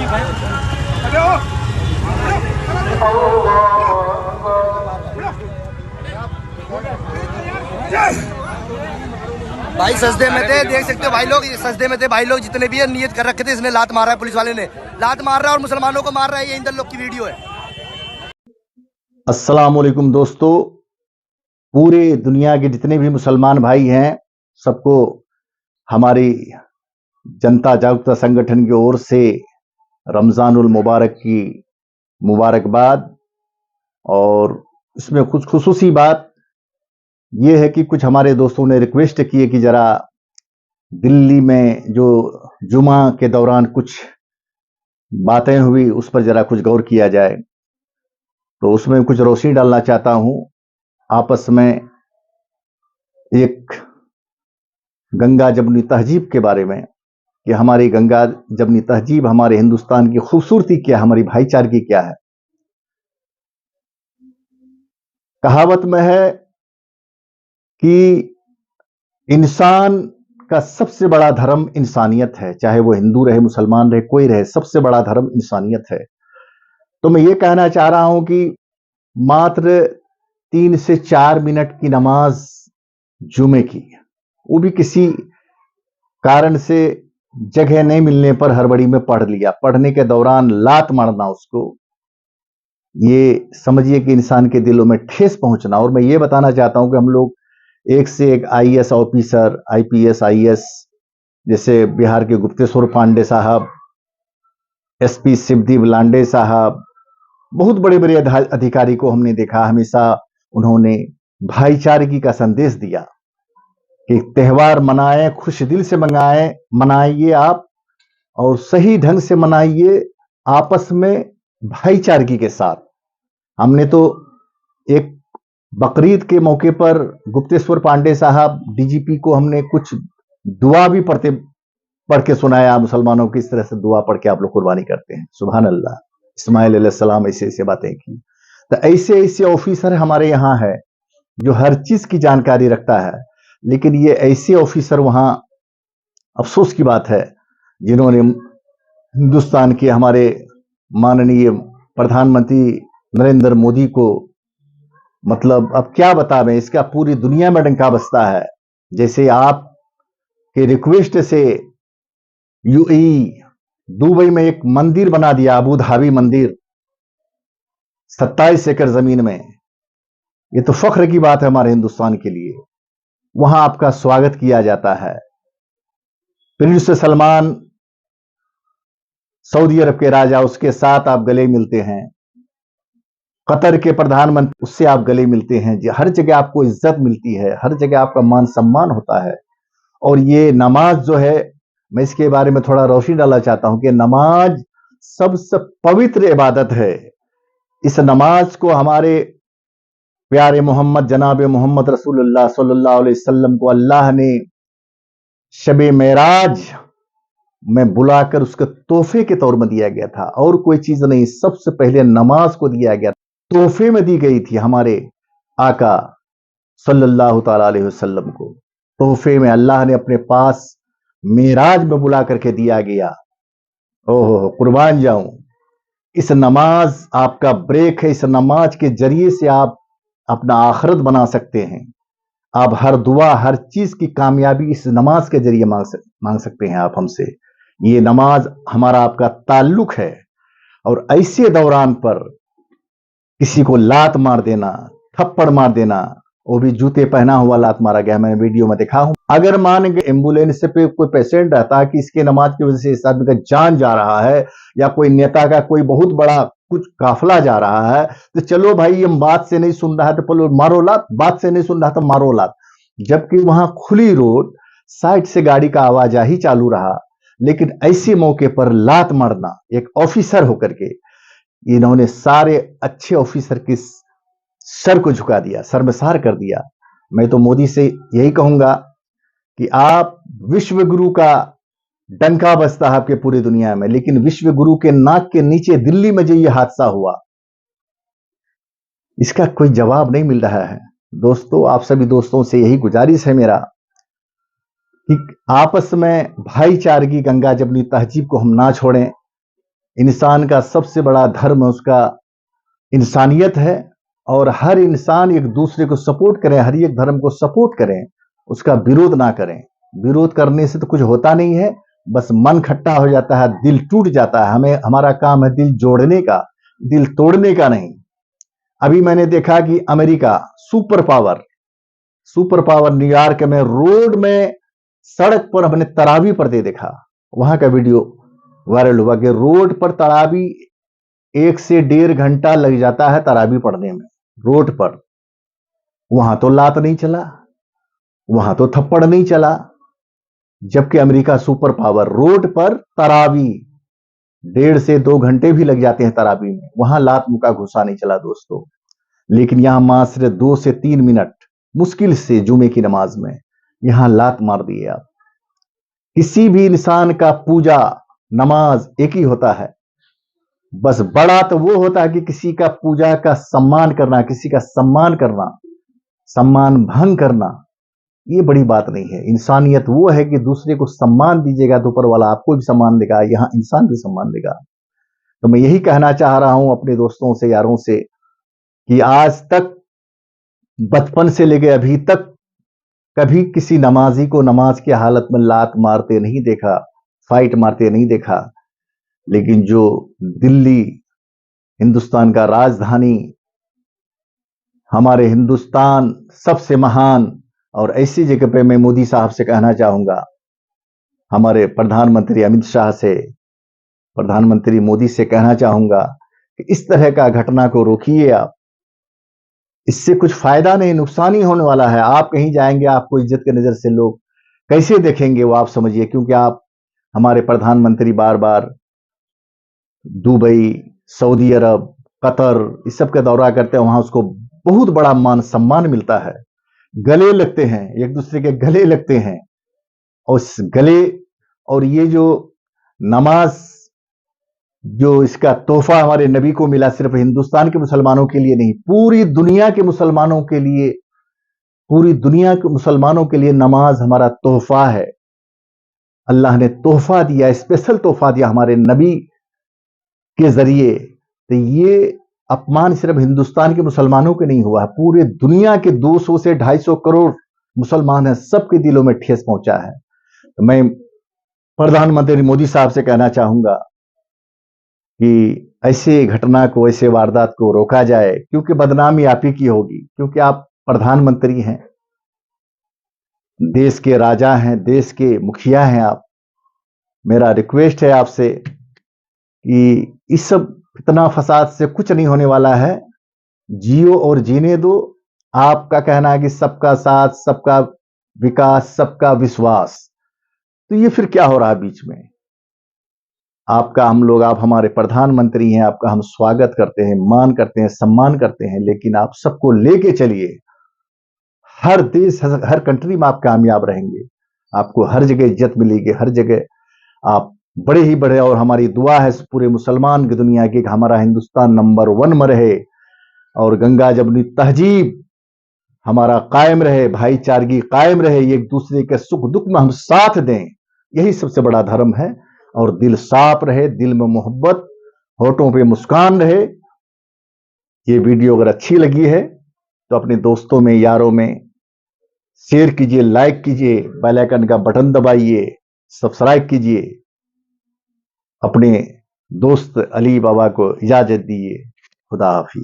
भाई सजदे में थे, देख सकते हो भाई लोग, सजदे में थे भाई लोग, जितने भी है नियत कर रखे थे। इसने लात मारा है, पुलिस वाले ने लात मार रहा है और मुसलमानों को मार रहा है। ये इंदर लोग की वीडियो है। अस्सलाम वालेकुम दोस्तों, पूरे दुनिया के जितने भी मुसलमान भाई हैं सबको हमारी जनता जागरूकता संगठन की ओर से रमजानुल मुबारक की मुबारकबाद। और इसमें कुछ खुसूसी बात यह है कि कुछ हमारे दोस्तों ने रिक्वेस्ट की है कि जरा दिल्ली में जो जुमा के दौरान कुछ बातें हुई उस पर जरा कुछ गौर किया जाए। तो उसमें कुछ रोशनी डालना चाहता हूं। आपस में एक गंगा जमुनी तहजीब के बारे में कि हमारी गंगा जमुनी तहजीब, हमारे हिंदुस्तान की खूबसूरती क्या, हमारी भाईचारगी क्या है। कहावत में है कि इंसान का सबसे बड़ा धर्म इंसानियत है, चाहे वो हिंदू रहे, मुसलमान रहे, कोई रहे, सबसे बड़ा धर्म इंसानियत है। तो मैं ये कहना चाह रहा हूं कि मात्र 3 से 4 मिनट की नमाज जुमे की, वो भी किसी कारण से जगह नहीं मिलने पर हड़बड़ी में पढ़ लिया, पढ़ने के दौरान लात मारना, उसको ये समझिए कि इंसान के दिलों में ठेस पहुंचना। और मैं ये बताना चाहता हूं कि हम लोग एक से एक आईएएस ऑफिसर, आईपीएस, आईएएस, जैसे बिहार के गुप्तेश्वर पांडे साहब, एसपी शिवदीप लांडे साहब, बहुत बड़े बड़े अधिकारी को हमने देखा, हमेशा उन्होंने भाईचारगी का संदेश दिया कि त्योहार मनाएं, खुश दिल से मनाइए आप, और सही ढंग से मनाइए, आपस में भाईचारगी के साथ। हमने तो एक बकरीद के मौके पर गुप्तेश्वर पांडे साहब डीजीपी को हमने कुछ दुआ भी पढ़ के सुनाया, मुसलमानों की इस तरह से दुआ पढ़ के आप लोग कुर्बानी करते हैं, सुभान अल्लाह। इस्माइल अलैहिस्सलाम ऐसे ऐसे बातें की। तो ऐसे ऐसे ऑफिसर हमारे यहाँ है जो हर चीज की जानकारी रखता है, लेकिन ये ऐसे ऑफिसर वहां, अफसोस की बात है, जिन्होंने हिंदुस्तान के हमारे माननीय प्रधानमंत्री नरेंद्र मोदी को, मतलब अब क्या बतावें, इसका पूरी दुनिया में डंका बजता है। जैसे आप के रिक्वेस्ट से यूएई दुबई में एक मंदिर बना दिया, अबू धाबी मंदिर, 27 एकड़ जमीन में। ये तो फख्र की बात है हमारे हिंदुस्तान के लिए। वहां आपका स्वागत किया जाता है। प्रिंस सलमान, सऊदी अरब के राजा, उसके साथ आप गले मिलते हैं। कतर के प्रधानमंत्री, उससे आप गले मिलते हैं। हर जगह आपको इज्जत मिलती है, हर जगह आपका मान सम्मान होता है। और ये नमाज जो है, मैं इसके बारे में थोड़ा रोशनी डालना चाहता हूं कि नमाज सबसे पवित्र इबादत है। इस नमाज को हमारे प्यारे मोहम्मद, जनाब मोहम्मद रसूलुल्लाह सल्लल्लाहु अलैहि वसल्लम को अल्लाह ने शबे मेराज में बुलाकर उसके तोहफे के तौर में दिया गया था, और कोई चीज नहीं, सबसे पहले नमाज को दिया गया, तोहफे में दी गई थी हमारे आका सल्लल्लाहु ताला अलैहि वसल्लम को। तोहफे में अल्लाह ने अपने पास मेराज में बुला करके दिया गया। ओहो, कुर्बान जाऊं। इस नमाज आपका ब्रेक है। इस नमाज के जरिए से आप अपना आखिरत बना सकते हैं। आप हर दुआ, हर चीज की कामयाबी इस नमाज के जरिए मांग सकते हैं आप हमसे। ये नमाज हमारा आपका ताल्लुक है। और ऐसे दौरान पर किसी को लात मार देना, थप्पड़ मार देना, वो भी जूते पहना हुआ लात मारा गया, मैंने वीडियो में देखा हूं। अगर मान के एम्बुलेंस पे कोई पेशेंट रहता कि इसके नमाज की वजह से इस आदमी का जान जा रहा है, या कोई नेता का कोई बहुत बड़ा कुछ काफिला जा रहा है, तो चलो भाई, ये बात से नहीं सुन रहा है तो बोलो मारो लात, बात से नहीं सुन रहा तो मारो लात। जबकि वहां खुली रोड, साइड से गाड़ी का आवाजाही चालू रहा, लेकिन ऐसे मौके पर लात मारना, एक ऑफिसर होकर के, इन्होंने सारे अच्छे ऑफिसर की सर को झुका दिया, शर्मसार कर दिया। मैं तो मोदी से यही कहूंगा कि आप, विश्व गुरु का डंका बजता है आपके पूरी दुनिया में, लेकिन विश्व गुरु के नाक के नीचे दिल्ली में जो ये हादसा हुआ, इसका कोई जवाब नहीं मिल रहा है। दोस्तों, आप सभी दोस्तों से यही गुजारिश है मेरा कि आपस में भाईचारगी, गंगा जमुनी तहजीब को हम ना छोड़ें। इंसान का सबसे बड़ा धर्म उसका इंसानियत है, और हर इंसान एक दूसरे को सपोर्ट करें, हर एक धर्म को सपोर्ट करें, उसका विरोध ना करें। विरोध करने से तो कुछ होता नहीं है, बस मन खट्टा हो जाता है, दिल टूट जाता है। हमारा काम है दिल जोड़ने का, दिल तोड़ने का नहीं। अभी मैंने देखा कि अमेरिका सुपर पावर न्यूयॉर्क में रोड में सड़क पर हमने तरावी पढ़ते देखा। वहां का वीडियो वायरल हुआ कि रोड पर तरावी 1 से 1.5 घंटा लग जाता है तरावी पढ़ने में रोड पर। वहां तो लात नहीं चला, वहां तो थप्पड़ नहीं चला, जबकि अमेरिका सुपर पावर रोड पर तरावी 1.5 से 2 घंटे भी लग जाते हैं तरावी में, वहां लात मुका घुसा नहीं चला दोस्तों। लेकिन यहां मात्र 2 से 3 मिनट मुश्किल से जुमे की नमाज में यहां लात मार दिए आप। किसी भी इंसान का पूजा नमाज एक ही होता है, बस बड़ा तो वो होता है कि किसी का पूजा का सम्मान करना, किसी का सम्मान करना, सम्मान भंग करना, ये बड़ी बात नहीं है। इंसानियत वो है कि दूसरे को सम्मान दीजिएगा तो ऊपर वाला आपको भी सम्मान देगा, यहां इंसान भी सम्मान देगा। तो मैं यही कहना चाह रहा हूं अपने दोस्तों से, यारों से, कि आज तक बचपन से लेकर अभी तक कभी किसी नमाजी को नमाज की हालत में लात मारते नहीं देखा, फाइट मारते नहीं देखा। लेकिन जो दिल्ली, हिंदुस्तान का राजधानी, हमारे हिंदुस्तान सबसे महान, और ऐसी जगह पे मैं मोदी साहब से कहना चाहूंगा, हमारे प्रधानमंत्री अमित शाह से, प्रधानमंत्री मोदी से कहना चाहूंगा कि इस तरह का घटना को रोकिए आप। इससे कुछ फायदा नहीं, नुकसान ही होने वाला है। आप कहीं जाएंगे, आपको इज्जत की नजर से लोग कैसे देखेंगे वो आप समझिए, क्योंकि आप, हमारे प्रधानमंत्री बार बार दुबई, सऊदी अरब, कतर इस सब का दौरा करते हैं, वहां उसको बहुत बड़ा मान सम्मान मिलता है, गले लगते हैं, एक दूसरे के गले लगते हैं। और इस गले, और ये जो नमाज, जो इसका तोहफा हमारे नबी को मिला, सिर्फ हिंदुस्तान के मुसलमानों के लिए नहीं, पूरी दुनिया के मुसलमानों के लिए, पूरी दुनिया के मुसलमानों के लिए नमाज हमारा तोहफा है। अल्लाह ने तोहफा दिया, स्पेशल तोहफा दिया हमारे नबी के जरिए। तो ये अपमान सिर्फ हिंदुस्तान के मुसलमानों के नहीं हुआ, पूरे दुनिया के 200 से 250 करोड़ मुसलमान हैं, सबके दिलों में ठेस पहुंचा है। तो मैं प्रधानमंत्री मोदी साहब से कहना चाहूंगा कि ऐसे घटना को, ऐसे वारदात को रोका जाए, क्योंकि बदनामी आप ही की होगी, क्योंकि आप प्रधानमंत्री हैं, देश के राजा हैं, देश के मुखिया हैं आप। मेरा रिक्वेस्ट है आपसे कि इस सब फितना फसाद से कुछ नहीं होने वाला है, जियो और जीने दो। आपका कहना है कि सबका साथ, सबका विकास, सबका विश्वास, तो ये फिर क्या हो रहा है बीच में? आपका हम लोग, आप हमारे प्रधानमंत्री हैं, आपका हम स्वागत करते हैं, मान करते हैं, सम्मान करते हैं, लेकिन आप सबको लेके चलिए। हर देश, हर कंट्री में आप कामयाब रहेंगे, आपको हर जगह इज्जत मिलेगी, हर जगह आप बड़े ही बड़े। और हमारी दुआ है पूरे मुसलमान की दुनिया की कि हमारा हिंदुस्तान नंबर 1 में रहे, और गंगा जमुनी तहजीब हमारा कायम रहे, भाईचारगी कायम रहे, एक दूसरे के सुख दुख में हम साथ दें, यही सबसे बड़ा धर्म है। और दिल साफ रहे, दिल में मोहब्बत, होठों पे मुस्कान रहे। ये वीडियो अगर अच्छी लगी है तो अपने दोस्तों में, यारों में शेयर कीजिए, लाइक कीजिए, बेल आइकन का बटन दबाइए, सब्सक्राइब कीजिए। अपने दोस्त अली बाबा को इजाजत दीजिए। खुदा हाफिज।